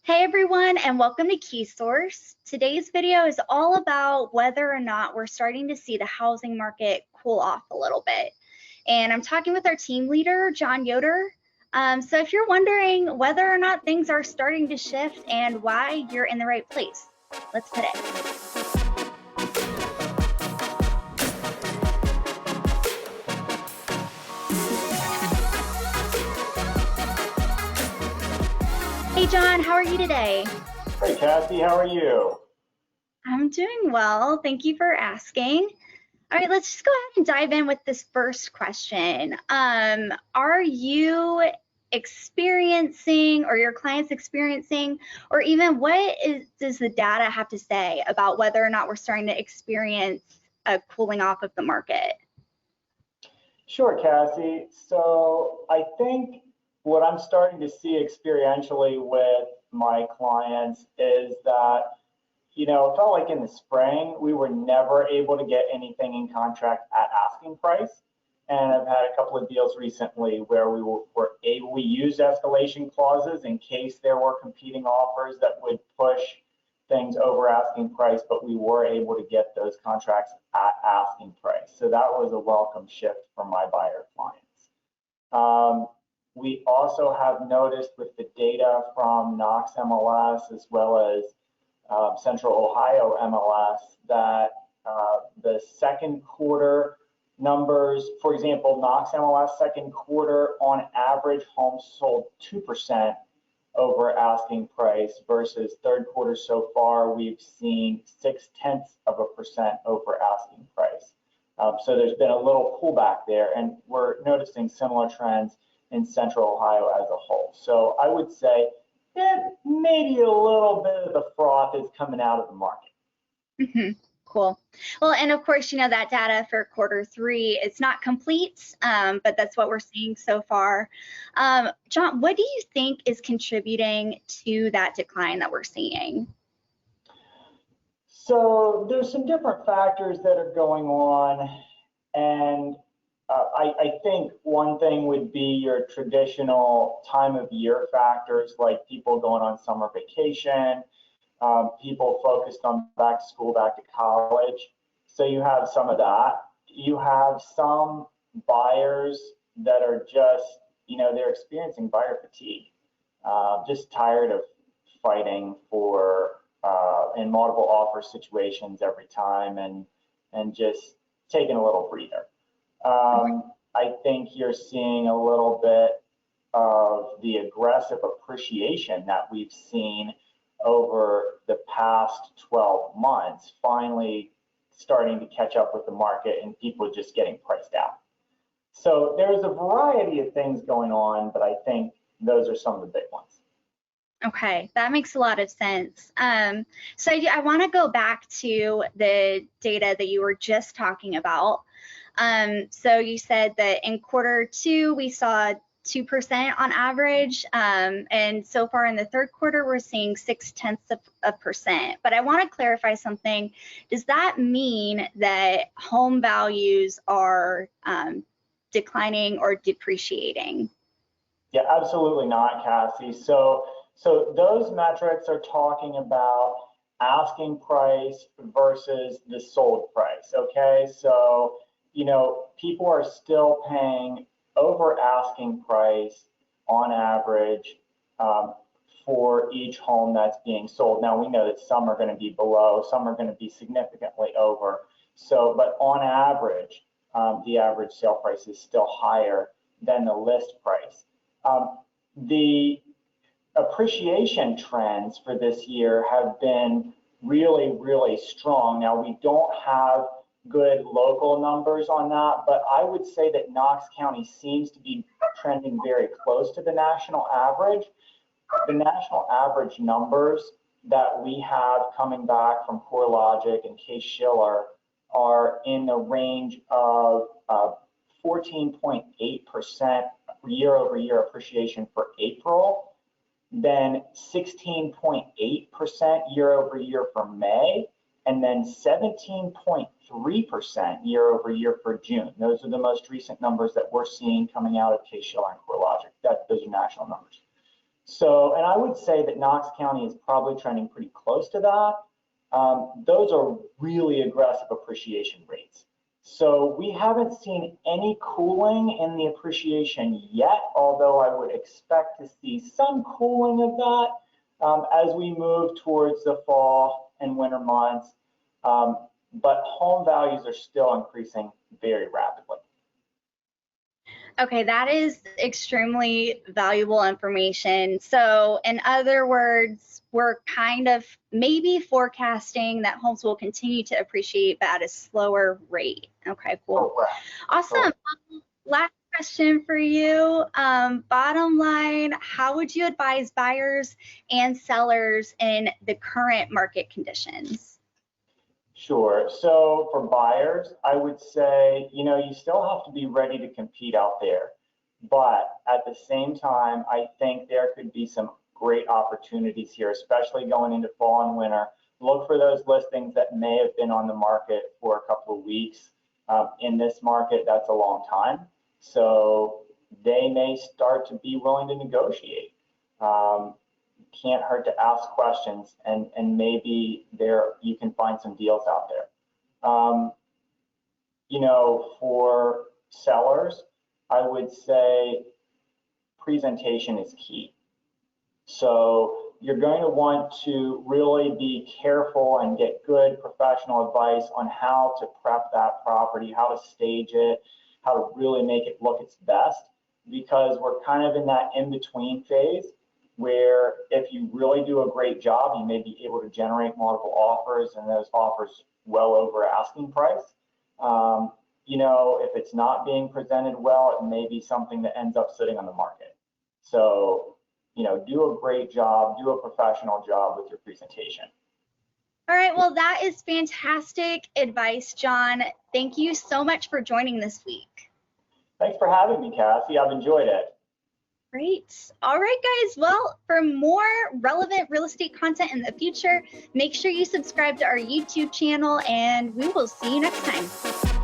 Hey everyone, and welcome to KeySource. Today's video is all about whether or not we're starting to see the housing market cool off a little bit. And I'm talking with our team leader, John Yoder. So if you're wondering whether or not things are starting to shift and why, you're in the right place. Let's hit it. Hey John, how are you today? Hey Kathy, how are you? I'm doing well, thank you for asking. All right, let's just go ahead and dive in with this first question. Are you experiencing, or your clients experiencing, or even does the data have to say about whether or not we're starting to experience a cooling off of the market? Sure, Cassie. So I think what I'm starting to see experientially with my clients is that, it felt like in the spring, we were never able to get anything in contract at asking price. And I've had a couple of deals recently where we used escalation clauses in case there were competing offers that would push things over asking price, but we were able to get those contracts at asking price. So that was a welcome shift for my buyer clients. We also have noticed with the data from Knox MLS as well as Central Ohio MLS that the second quarter numbers, for example, Knox MLS second quarter on average homes sold 2% over asking price versus third quarter so far we've seen 0.6% over asking price. So there's been a little pullback there, and we're noticing similar trends in Central Ohio as a whole. So I would say maybe a little bit of the froth is coming out of the market. Cool. Well, and of course, that data for quarter three, it's not complete, but that's what we're seeing so far. John, what do you think is contributing to that decline that we're seeing? So there's some different factors that are going on, and I think one thing would be your traditional time of year factors, like people going on summer vacation, people focused on back to school, back to college. So you have some of that. You have some buyers that are just, they're experiencing buyer fatigue, just tired of fighting for in multiple offer situations every time and just taking a little breather. I think you're seeing a little bit of the aggressive appreciation that we've seen over the past 12 months, finally starting to catch up with the market and people just getting priced out. So there's a variety of things going on, but I think those are some of the big ones. Okay, that makes a lot of sense. So I want to go back to the data that you were just talking about. So you said that in quarter two, we saw 2% on average, and so far in the third quarter, we're seeing 0.6%. But I want to clarify something. Does that mean that home values are declining or depreciating? Yeah, absolutely not, Cassie. So those metrics are talking about asking price versus the sold price, okay? So, people are still paying over asking price on average for each home that's being sold. Now we know that some are going to be below, some are going to be significantly over. So, but on average, the average sale price is still higher than the list price. The appreciation trends for this year have been really, really strong. Now we don't have good local numbers on that, but I would say that Knox County seems to be trending very close to the national average. The national average numbers that we have coming back from CoreLogic and Case-Shiller are in the range of 14.8% year-over-year appreciation for April, then 16.8% year-over-year for May, and then 17.3% year-over-year for June. Those are the most recent numbers that we're seeing coming out of Case-Shiller and CoreLogic. Those are national numbers. So, and I would say that Knox County is probably trending pretty close to that. Those are really aggressive appreciation rates. So we haven't seen any cooling in the appreciation yet, although I would expect to see some cooling of that as we move towards the fall and winter months. But home values are still increasing very rapidly. Okay, that is extremely valuable information. So in other words, we're kind of maybe forecasting that homes will continue to appreciate, but at a slower rate. Okay, cool. Correct. Awesome. Last question for you. Bottom line, how would you advise buyers and sellers in the current market conditions? Sure. So for buyers, I would say, you still have to be ready to compete out there. But at the same time, I think there could be some great opportunities here, especially going into fall and winter. Look for those listings that may have been on the market for a couple of weeks. In this market, that's a long time. So they may start to be willing to negotiate. Can't hurt to ask questions, and maybe you can find some deals out there. For sellers, I would say presentation is key. So you're going to want to really be careful and get good professional advice on how to prep that property, how to stage it, how to really make it look its best, because we're kind of in that in-between phase where if you really do a great job, you may be able to generate multiple offers, and those offers well over asking price. If it's not being presented well, it may be something that ends up sitting on the market. So, do a great job, do a professional job with your presentation. All right, well, that is fantastic advice, John. Thank you so much for joining this week. Thanks for having me, Cassie. I've enjoyed it. Great. All right, guys. Well, for more relevant real estate content in the future, make sure you subscribe to our YouTube channel, and we will see you next time.